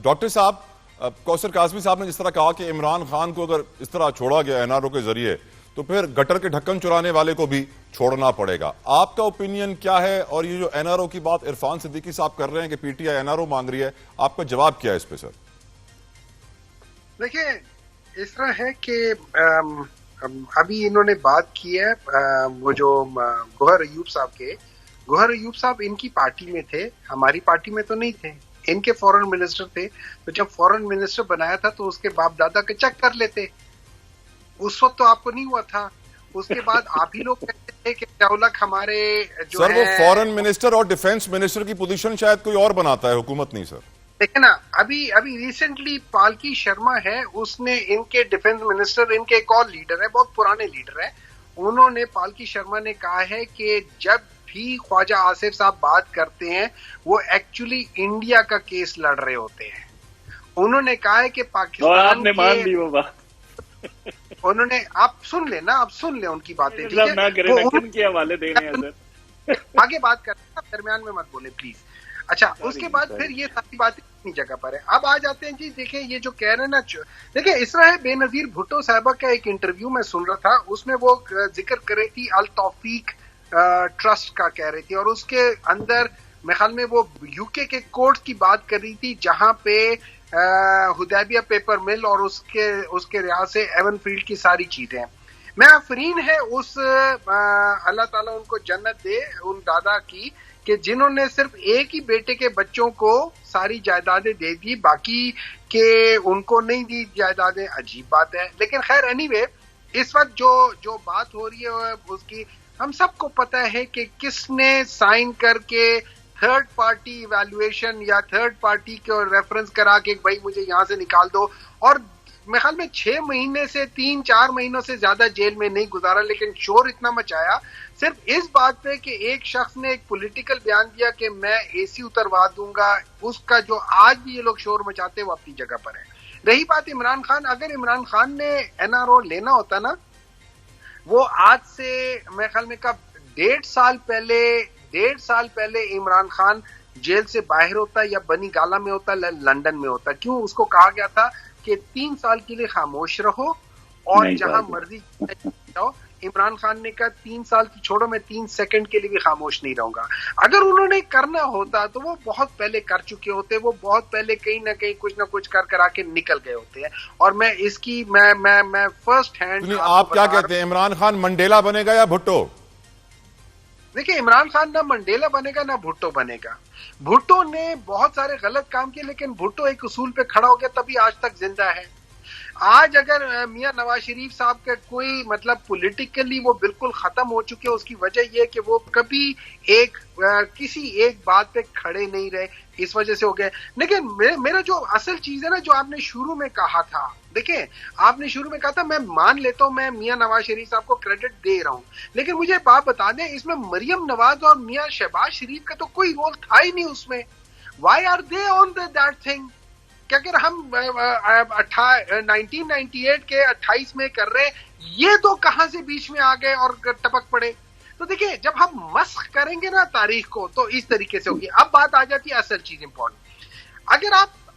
Doctor साहब, कौसर काज़मी साहब ने जिस तरह कहा कि इमरान खान को अगर इस तरह छोड़ा गया एनआरओ के जरिए तो फिर गटर के ढक्कन चुराने वाले को भी छोड़ना पड़ेगा। आपका ओपिनियन क्या है? और ये जो एनआरओ की बात इरफान सिद्दीकी साहब कर रहे हैं कि पीटीआई एनआरओ मांग रही है, आपका जवाब क्या है इस पे सर? देखिए, इस तरह है कि अभी इन्होंने बात की है वो जो गौहर अयूब साहब इनकी पार्टी में थे, हमारी पार्टी में तो नहीं थे, इनके फॉरेन मिनिस्टर थे। तो जब फॉरेन मिनिस्टर बनाया था तो उसके बाप दादा के चेक कर लेते, उस वक्त तो आपको नहीं हुआ था। उसके बाद आप ही लोग कहते थे कि दौलत हमारे जो सर वो फॉरेन मिनिस्टर और डिफेंस मिनिस्टर की पोजीशन शायद कोई और बनाता है, हुकूमत नहीं सर। देखिए ना, अभी रिसेंटली पालकी शर्मा है, उसने इनके डिफेंस मिनिस्टर, इनके एक और लीडर है, बहुत पुराने लीडर है, उन्होंने पालकी शर्मा ने कहा है कि जब भी ख्वाजा आसिफ साहब बात करते हैं वो एक्चुअली इंडिया का केस लड़ रहे होते हैं। उन्होंने कहा है कि पाकिस्तान और आपने मान ली वो बात। उन्होंने, आप सुन ले उनकी बातें, ठीक है? ना करें, किनके हवाले दे रहे हैं सर? आगे बात करते हैं, दरमियान में मत बोले प्लीज। अच्छा, उसके बाद फिर ये सारी बातें अपनी जगह पर है। अब आ जाते हैं जी, देखें ये जो कह रहे हैं ना, देखिए इसराह बेनजीर भुट्टो साहबा का एक इंटरव्यू में सुन रहा था, उसमें वो जिक्र कर रही थी अल तौफीक ट्रस्ट का कह रही थी, और उसके अंदर मेरे ख्याल में वो यूके के कोर्ट की बात कर रही थी जहां पे हुदैबिया पेपर मिल और उसके रियाज से एवन फील्ड की सारी चीजें। मैं आफरीन है उस अल्लाह ताला उनको जन्नत दे उन दादा की कि जिन्होंने सिर्फ एक ही बेटे के बच्चों को सारी जायदादें दे दी, बाकी के उनको नहीं दी जायदादें। अजीब बात है, लेकिन खैर एनीवे, इस वक्त जो बात हो रही है उसकी हम सबको पता है कि किसने साइन करके थर्ड पार्टी इवैल्यूएशन या थर्ड पार्टी को रेफरेंस करा के भाई मुझे यहां से निकाल दो, और मेरे ख्याल में 6 महीने से 3-4 महीनों से ज्यादा जेल में नहीं गुजारा, लेकिन शोर इतना मचाया सिर्फ इस बात पे कि एक शख्स ने एक पॉलिटिकल बयान दिया कि मैं एसी उतरवा दूंगा। उसका जो आज भी ये लोग शोर मचाते हैं वो अपनी जगह पर है। रही बात इमरान खान, अगर इमरान खान ने एनआरओ लेना होता ना, वो आज से मेरे ख्याल में कब 1.5 साल पहले इमरान खान जेल से बाहर होता या बनी गाला में होता, लंदन में होता। क्यों? उसको कहा गया था कि 3 साल के लिए खामोश रहो और जहां मर्जी जाओ। इमरान खान ने कहा 3 साल की छोड़ो, मैं 3 सेकंड के लिए भी खामोश नहीं रहूंगा। अगर उन्होंने करना होता तो वो बहुत पहले कर चुके होते, वो बहुत पहले कहीं ना कहीं कुछ ना कुछ कर करा के निकल गए होते हैं। और मैं इसकी मैं फर्स्ट हैंड आप क्या कहते हैं, इमरान खान मंडेला बनेगा या भुट्टो? देखिए, इमरान खान ना मंडेला बनेगा ना भुट्टो बनेगा। भुट्टो ने बहुत सारे गलत काम किए, लेकिन भुट्टो एक उसूल पे खड़ा हो गया तभी आज तक जिंदा है। आज अगर मियां नवाज शरीफ साहब का कोई मतलब पॉलिटिकली वो बिल्कुल खत्म हो चुके हैं, उसकी वजह यह कि वो कभी किसी एक बात पे खड़े नहीं रहे, इस वजह से हो गए। लेकिन मेरा जो असल चीज है ना, जो आपने शुरू में कहा था, देखिए आपने शुरू में कहा था, मैं मान लेता हूं, मैं मियां नवाज शरीफ साहब को क्रेडिट दे रहा हूं, लेकिन मुझे बात बता दें, इसमें मरियम नवाज और मियां शहबाज शरीफ का तो कोई रोल था ही नहीं उसमें। Why are they on that thing? कि अगर हम 1998 के 28 में कर रहे, ये तो कहां से बीच में आ गए और टपक पड़े। तो देखिए, जब हम मस्ख करेंगे ना तारीख को तो इस तरीके से होगी। अब बात आ जाती है असल चीज इंपॉर्टेंट।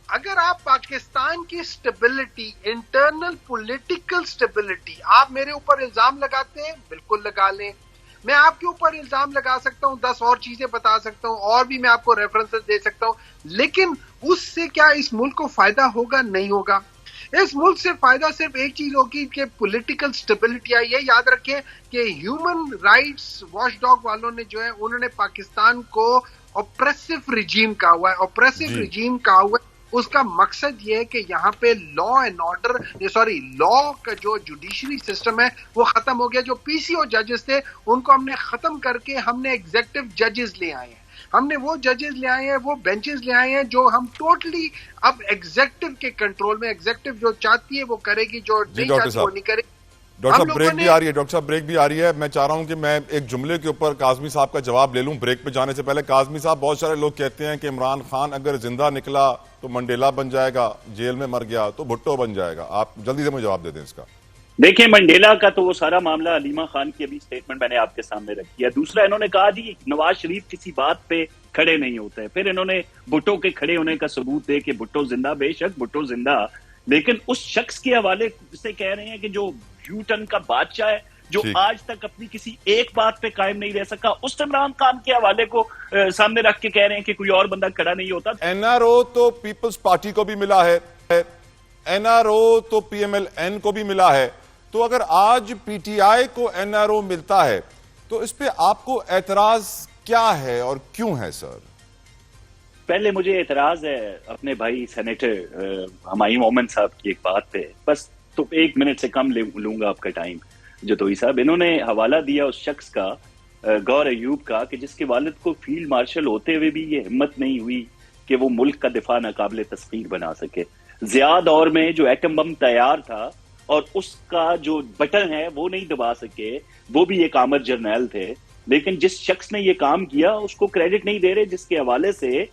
अगर आप पाकिस्तान की स्टेबिलिटी, इंटरनल पॉलिटिकल स्टेबिलिटी, आप मेरे ऊपर इल्जाम लगाते हैं, बिल्कुल लगा लें, मैं आपके ऊपर इल्जाम लगा सकता हूं, 10 और चीजें बता सकता हूं, और भी मैं आपको रेफरेंसेस दे सकता हूं, लेकिन उससे क्या इस मुल्क को फायदा होगा? नहीं होगा। इस मुल्क से फायदा सिर्फ एक चीज होगी कि पॉलिटिकल स्टेबिलिटी आई है। याद रखें कि ह्यूमन राइट्स वॉचडॉग वालों ने जो है, उन्होंने पाकिस्तान को ऑप्रेसिव रिजीम कहा हुआ है। ऑप्रेसिव रिजीम कहा हुआ है, उसका मकसद ये है कि यहाँ पे लॉ एंड ऑर्डर, लॉ का जो जुडिशरी सिस्टम है वो खत्म हो गया। जो पीसीओ जजेस थे उनको हमने खत्म करके हमने एग्जेक्टिव जजेस ले आए हैं। हमने वो जजेस ले आए हैं, वो बेंचेस ले आए हैं जो हम टोटली अब एग्जेक्टिव के कंट्रोल में, एग्जेक्टिव जो चाहती है वो करेगी, जो नहीं चाहती वो नहीं करेगी। डॉक्टर साहब ब्रेक भी आ रही है, डॉक्टर साहब ब्रेक भी आ रही है। मैं चाह रहा हूं कि मैं एक जुमले के ऊपर काज़मी साहब का जवाब ले लूं ब्रेक पे जाने से पहले। काज़मी साहब, बहुत सारे लोग कहते हैं कि इमरान खान अगर जिंदा निकला तो मंडेला बन जाएगा, जेल में मर गया तो भुट्टो बन जाएगा। आप जल्दी से मुझे जवाब दे दें इसका। देखिए, मंडेला का तो वो सारा मामला, अलीमा खान की अभी स्टेटमेंट मैंने आपके सामने रखी है। दूसरा, इन्होंने कहा जी नवाज शरीफ किसी बात पे खड़े नहीं होते। फिर इन्होंने भुट्टो के खड़े होने का सबूत दे कि भुट्टो जिंदा, बेशक भुट्टो जिंदा, लेकिन उस शख्स के हवाले से कह रहे हैं कि जो ह्यूटन का बादशाह है, जो ठीक। आज तक अपनी किसी एक बात पे कायम नहीं रह सका, उस इमरान खान के हवाले को सामने रख के कह रहे हैं कि कोई और बंदा खड़ा नहीं होता। एनआरओ तो पीपल्स पार्टी को भी मिला है, एनआरओ तो पीएमएलएन को भी मिला है। तो अगर आज पीटीआई को एनआरओ मिलता है तो इस पे आपको एतराज क्या है और क्यों है सर? पहले मुझे एतराज है अपने भाई सेनेटर हमायूं मोमन साहब की एक बात पे, बस तो 1 मिनट से कम लूंगा आपका टाइम। जतोई साहब, इन्होंने हवाला दिया उस शख्स का, गौर अयूब का, कि जिसके वालिद को फील्ड मार्शल होते हुए भी ये हिम्मत नहीं हुई कि वो मुल्क का दिफा नाकाबिले तस्खीर बना सके। जिया दौर में जो एटम बम तैयार था और उसका जो बटन है वो नहीं दबा सके, वो भी एक आमर जर्नैल थे। लेकिन जिस शख्स ने ये काम किया उसको क्रेडिट नहीं दे रहे, जिसके हवाले से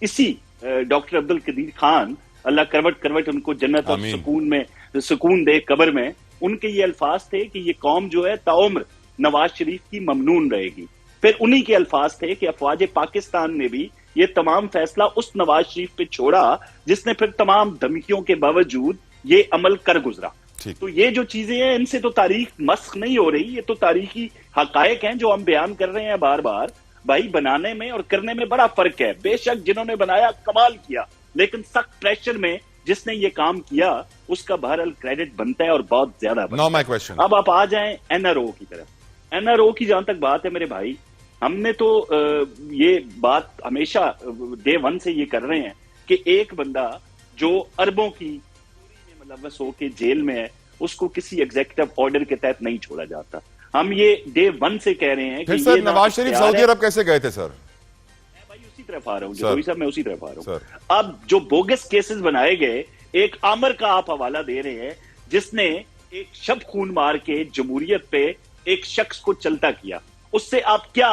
इसी डॉक्टर अब्दुल कदीर खान, अल्लाह करवट करवट उनको जन्नत और सुकून दे कब्र में, उनके ये अल्फाज थे कि ये कौम जो है ताउम्र नवाज शरीफ की ममनून रहेगी। फिर उन्हीं के अल्फाज थे कि अफवाज पाकिस्तान ने भी ये तमाम फैसला उस नवाज शरीफ पे छोड़ा जिसने फिर तमाम धमकियों के बावजूद ये अमल कर गुजरा। तो ये जो चीजें हैं, इनसे तो तारीख मस्ख नहीं हो रही, ये तो तारीखी हकायक हैं जो हम बयान कर रहे हैं बार बार। भाई, बनाने में और करने में बड़ा फर्क है। बेशक जिन्होंने बनाया कमाल किया, लेकिन सख्त प्रेशर में जिसने ये काम किया उसका बहरहाल क्रेडिट बनता है और बहुत ज्यादा बनता है। My question. अब आप आ जाएं एनआरओ की तरफ। एनआरओ की जहां तक बात है मेरे भाई, हमने तो ये बात हमेशा डे 1 से ये कर रहे हैं कि एक बंदा जो अरबों की चोरी में मुलव्वस होकर जेल में है, उसको किसी एग्जीक्यूटिव ऑर्डर के तहत नहीं छोड़ा जाता। हम ये डे 1 से कह रहे हैं कि सर नवाज शरीफ सऊदी अरब कैसे गए थे सर? मैं भाई उसी तरफ आ रहा हूँ जोई साहब, मैं उसी तरफ आ रहा हूँ। सर अब जो बोगस केसेस बनाए गए, एक आमर का आप हवाला दे रहे हैं जिसने एक शब खून मार के जमहूरियत पे एक शख्स को चलता किया। उससे आप क्या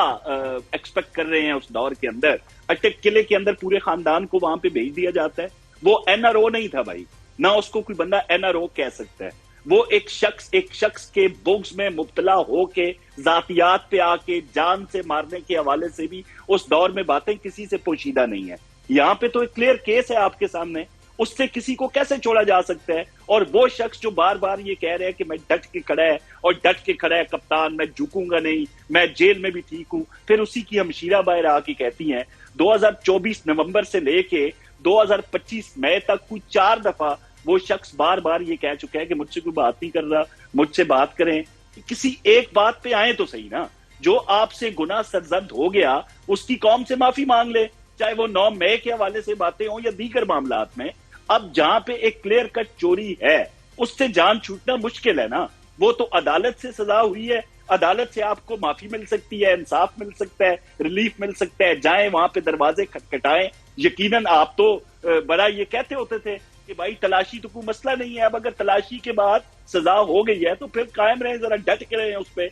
एक्सपेक्ट कर रहे हैं? उस दौर के अंदर अटक किले के अंदर पूरे खानदान को वहां पे भेज दिया जाता है। वो एनआरओ नहीं था भाई, ना उसको कोई बंदा एनआरओ कह सकता है। वो एक शख्स के बुग्स में मुब्तला होके जातियात पे आके जान से मारने के हवाले से भी उस दौर में बातें किसी से पोशीदा नहीं है। यहाँ पे तो एक क्लियर केस है आपके सामने, उससे किसी को कैसे छोड़ा जा सकता है? और वो शख्स जो बार बार ये कह रहे हैं कि मैं डट के खड़ा है और डट के खड़ा है कप्तान, मैं झुकूंगा नहीं, मैं जेल में भी ठीक हूं, फिर उसी की हमशीरा बाहर आके कहती हैं 2024 नवंबर से लेके 2025 मई तक कुछ 4 दफा वो शख्स बार बार ये कह चुका है कि मुझसे कोई बात नहीं कर रहा, मुझसे बात करें। किसी एक बात पे आए तो सही ना। जो आपसे गुनाह सरजद हो गया उसकी कौम से माफी मांग ले, चाहे वो 9 मई के हवाले से बातें हों या दीगर मामलात में। अब जहां पे एक क्लियर कट चोरी है उससे जान छूटना मुश्किल है ना। वो तो अदालत से सजा हुई है, अदालत से आपको माफी मिल सकती है, इंसाफ मिल सकता है, रिलीफ मिल सकता है। जाएं वहां पे दरवाजे खटखटाएं। यकीनन आप तो बड़ा ये कहते होते थे कि भाई तलाशी तो कोई मसला नहीं है। अब अगर तलाशी के बाद सजा हो गई है तो फिर कायम रहे, जरा डट के रहे उस पे।